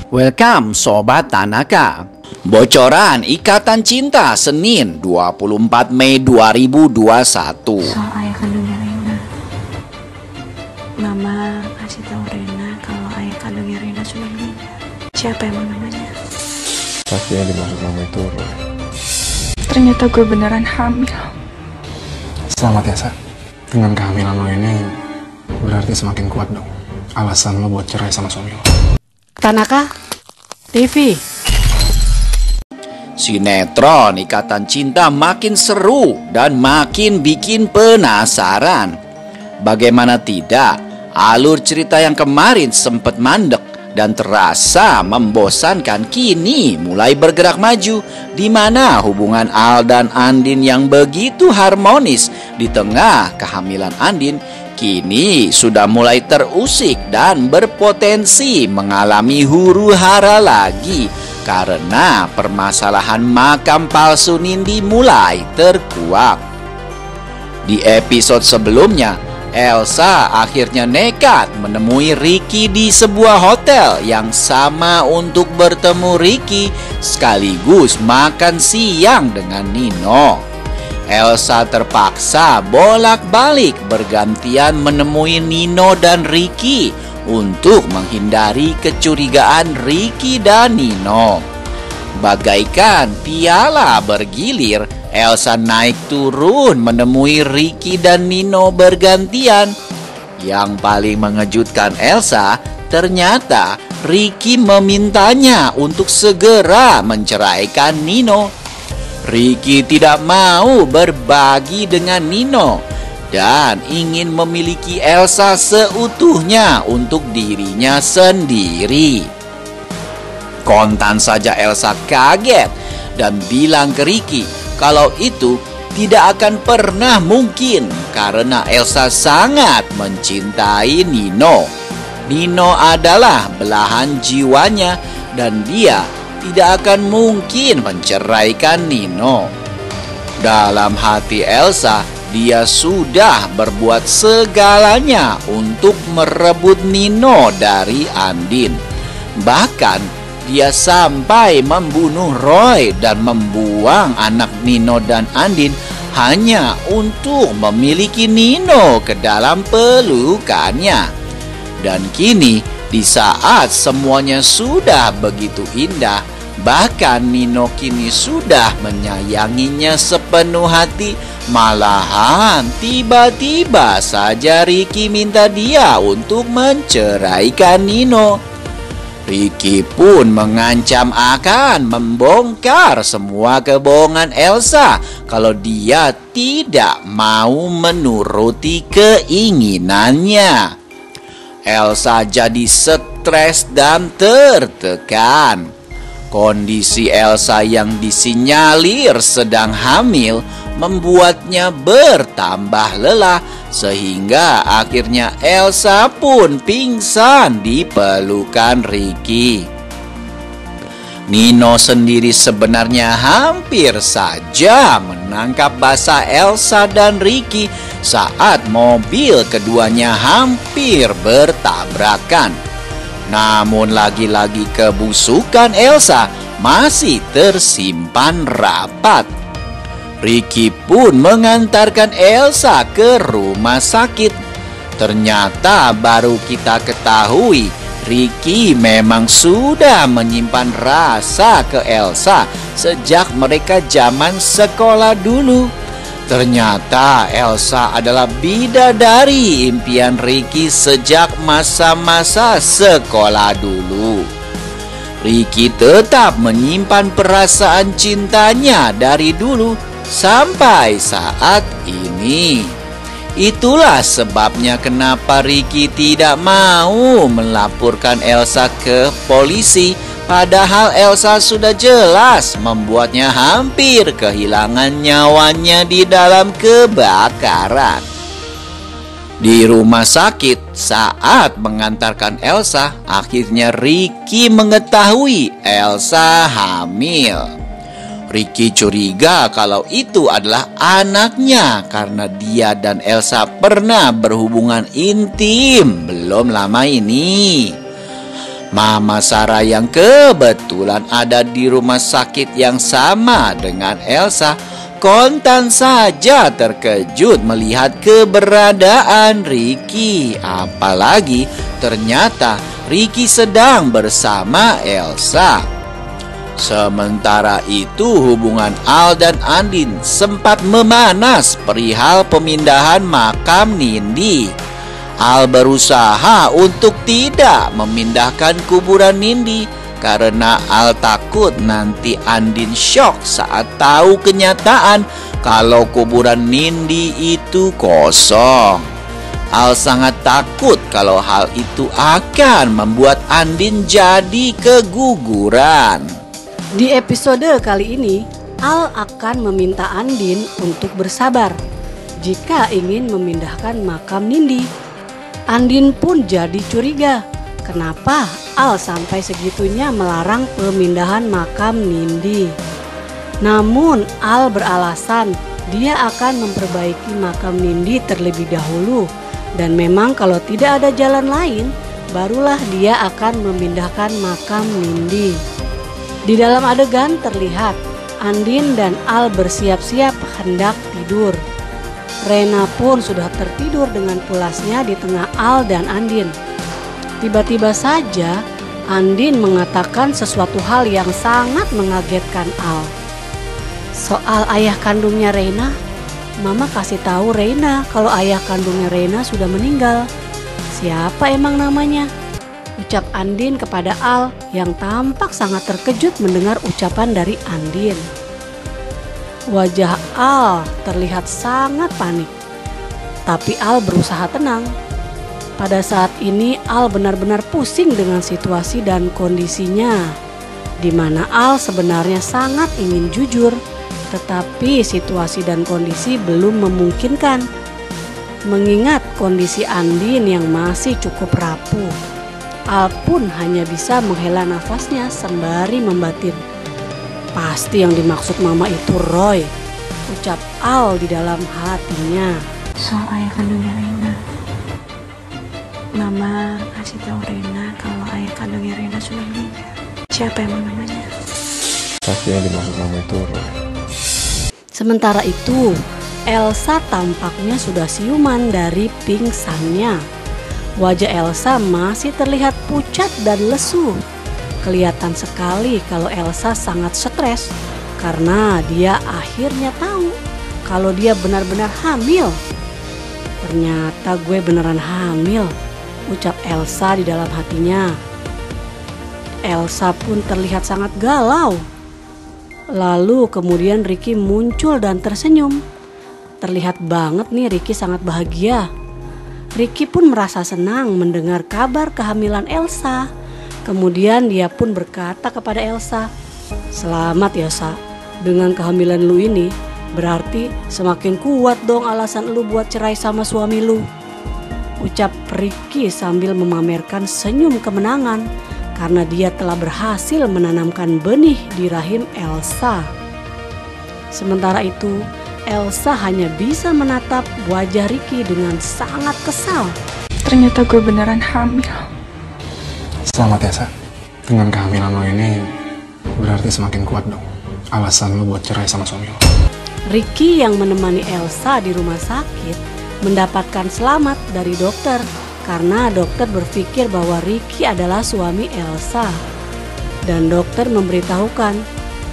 Welcome Sobat Tanaka. Bocoran Ikatan Cinta Senin 24 Mei 2021. Soal ayah kandungnya Rena. Mama kasih tahu Rena kalau ayah kandungnya Rena sudah meninggal. Siapa emang namanya? Pasti yang dimaksud mama itu Roy. Ternyata gue beneran hamil. Selamat ya, Sa. Dengan kehamilan lo ini berarti semakin kuat dong alasan lo buat cerai sama suami lo. Tanaka TV. Sinetron Ikatan Cinta makin seru dan makin bikin penasaran. Bagaimana tidak, alur cerita yang kemarin sempat mandek dan terasa membosankan kini mulai bergerak maju, di mana hubungan Al dan Andin yang begitu harmonis di tengah kehamilan Andin kini sudah mulai terusik dan berpotensi mengalami huru-hara lagi karena permasalahan makam palsu Nindi mulai terkuak. Di episode sebelumnya, Elsa akhirnya nekat menemui Ricky di sebuah hotel yang sama untuk bertemu Ricky sekaligus makan siang dengan Nino. Elsa terpaksa bolak-balik bergantian menemui Nino dan Ricky untuk menghindari kecurigaan Ricky dan Nino. Bagaikan piala bergilir, Elsa naik turun menemui Ricky dan Nino bergantian. Yang paling mengejutkan Elsa, ternyata Ricky memintanya untuk segera menceraikan Nino. Ricky tidak mau berbagi dengan Nino dan ingin memiliki Elsa seutuhnya untuk dirinya sendiri. Kontan saja Elsa kaget dan bilang ke Ricky kalau itu tidak akan pernah mungkin karena Elsa sangat mencintai Nino. Nino adalah belahan jiwanya dan dia tidak akan mungkin menceraikan Nino. Dalam hati Elsa, dia sudah berbuat segalanya untuk merebut Nino dari Andin. Bahkan dia sampai membunuh Roy dan membuang anak Nino dan Andin hanya untuk memiliki Nino ke dalam pelukannya. Dan kini, di saat semuanya sudah begitu indah, bahkan Nino kini sudah menyayanginya sepenuh hati, malahan tiba-tiba saja Ricky minta dia untuk menceraikan Nino. Ricky pun mengancam akan membongkar semua kebohongan Elsa kalau dia tidak mau menuruti keinginannya. Elsa jadi stres dan tertekan. Kondisi Elsa yang disinyalir sedang hamil membuatnya bertambah lelah sehingga akhirnya Elsa pun pingsan di pelukan Ricky. Nino sendiri sebenarnya hampir saja menangkap basah Elsa dan Ricky saat mobil keduanya hampir bertabrakan. Namun lagi-lagi kebusukan Elsa masih tersimpan rapat. Ricky pun mengantarkan Elsa ke rumah sakit. Ternyata baru kita ketahui Ricky memang sudah menyimpan rasa ke Elsa sejak mereka zaman sekolah dulu. Ternyata Elsa adalah bidadari impian Ricky sejak masa-masa sekolah dulu. Ricky tetap menyimpan perasaan cintanya dari dulu sampai saat ini. Itulah sebabnya kenapa Ricky tidak mau melaporkan Elsa ke polisi, padahal Elsa sudah jelas membuatnya hampir kehilangan nyawanya di dalam kebakaran. Di rumah sakit, saat mengantarkan Elsa, akhirnya Ricky mengetahui Elsa hamil. Ricky curiga kalau itu adalah anaknya karena dia dan Elsa pernah berhubungan intim belum lama ini. Mama Sarah yang kebetulan ada di rumah sakit yang sama dengan Elsa kontan saja terkejut melihat keberadaan Ricky. Apalagi ternyata Ricky sedang bersama Elsa. Sementara itu hubungan Al dan Andin sempat memanas perihal pemindahan makam Nindi. Al berusaha untuk tidak memindahkan kuburan Nindi karena Al takut nanti Andin shock saat tahu kenyataan kalau kuburan Nindi itu kosong. Al sangat takut kalau hal itu akan membuat Andin jadi keguguran. Di episode kali ini, Al akan meminta Andin untuk bersabar jika ingin memindahkan makam Nindi. Andin pun jadi curiga, kenapa Al sampai segitunya melarang pemindahan makam Nindi. Namun Al beralasan dia akan memperbaiki makam Nindi terlebih dahulu, dan memang kalau tidak ada jalan lain, barulah dia akan memindahkan makam Nindi. Di dalam adegan terlihat Andin dan Al bersiap-siap hendak tidur. Rena pun sudah tertidur dengan pulasnya di tengah Al dan Andin. Tiba-tiba saja Andin mengatakan sesuatu hal yang sangat mengagetkan Al. Soal ayah kandungnya Rena, Mama kasih tahu Rena kalau ayah kandungnya Rena sudah meninggal. Siapa emang namanya? Ucap Andin kepada Al yang tampak sangat terkejut mendengar ucapan dari Andin. Wajah Al terlihat sangat panik, tapi Al berusaha tenang. Pada saat ini Al benar-benar pusing dengan situasi dan kondisinya, di mana Al sebenarnya sangat ingin jujur, tetapi situasi dan kondisi belum memungkinkan. Mengingat kondisi Andin yang masih cukup rapuh, Al pun hanya bisa menghela nafasnya sembari membatin. Pasti yang dimaksud Mama itu Roy, ucap Al di dalam hatinya. Soal ayah kandungnya Rena, Mama kasih tahu Rena kalau ayah kandungnya Rena sudah meninggal. Siapa emang namanya? Pasti yang dimaksud Mama itu Roy. Sementara itu, Elsa tampaknya sudah siuman dari pingsannya. Wajah Elsa masih terlihat pucat dan lesu. Kelihatan sekali kalau Elsa sangat stres karena dia akhirnya tahu kalau dia benar-benar hamil. Ternyata gue beneran hamil, ucap Elsa di dalam hatinya. Elsa pun terlihat sangat galau. Lalu kemudian Ricky muncul dan tersenyum. Terlihat banget nih Ricky sangat bahagia. Ricky pun merasa senang mendengar kabar kehamilan Elsa. Kemudian dia pun berkata kepada Elsa, "Selamat ya Sa, dengan kehamilan lu ini berarti semakin kuat dong alasan lu buat cerai sama suami lu," ucap Ricky sambil memamerkan senyum kemenangan karena dia telah berhasil menanamkan benih di rahim Elsa. Sementara itu, Elsa hanya bisa menatap wajah Ricky dengan sangat kesal. Ternyata gue beneran hamil. Selamat ya Sa, dengan kehamilan lo ini berarti semakin kuat dong alasan lo buat cerai sama suami lo. Ricky yang menemani Elsa di rumah sakit mendapatkan selamat dari dokter karena dokter berpikir bahwa Ricky adalah suami Elsa. Dan dokter memberitahukan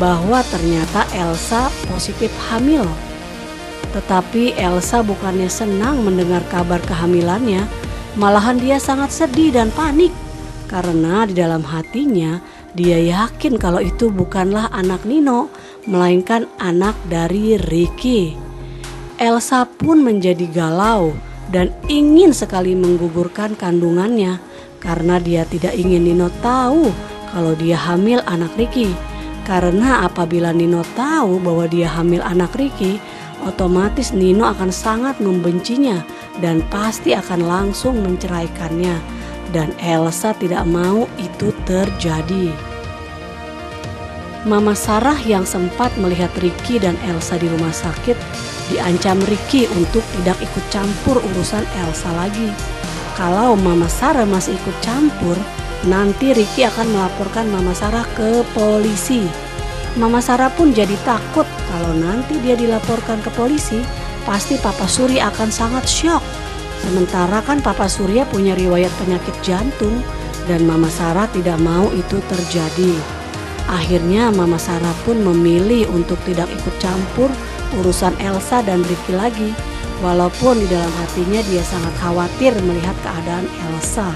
bahwa ternyata Elsa positif hamil. Tetapi Elsa bukannya senang mendengar kabar kehamilannya, malahan dia sangat sedih dan panik. Karena di dalam hatinya dia yakin kalau itu bukanlah anak Nino, melainkan anak dari Ricky. Elsa pun menjadi galau dan ingin sekali menggugurkan kandungannya karena dia tidak ingin Nino tahu kalau dia hamil anak Ricky. Karena apabila Nino tahu bahwa dia hamil anak Ricky, otomatis Nino akan sangat membencinya dan pasti akan langsung menceraikannya. Dan Elsa tidak mau itu terjadi. Mama Sarah yang sempat melihat Ricky dan Elsa di rumah sakit diancam Ricky untuk tidak ikut campur urusan Elsa lagi. Kalau Mama Sarah masih ikut campur, nanti Ricky akan melaporkan Mama Sarah ke polisi. Mama Sarah pun jadi takut kalau nanti dia dilaporkan ke polisi, pasti Papa Surya akan sangat syok. Sementara kan Papa Surya punya riwayat penyakit jantung dan Mama Sarah tidak mau itu terjadi. Akhirnya Mama Sarah pun memilih untuk tidak ikut campur urusan Elsa dan Ricky lagi. Walaupun di dalam hatinya dia sangat khawatir melihat keadaan Elsa.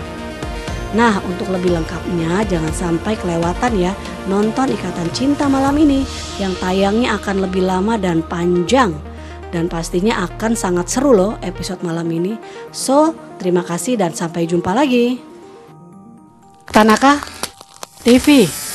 Nah, untuk lebih lengkapnya jangan sampai kelewatan ya nonton Ikatan Cinta malam ini yang tayangnya akan lebih lama dan panjang. Dan pastinya akan sangat seru loh episode malam ini. So, terima kasih dan sampai jumpa lagi. Tanaka TV.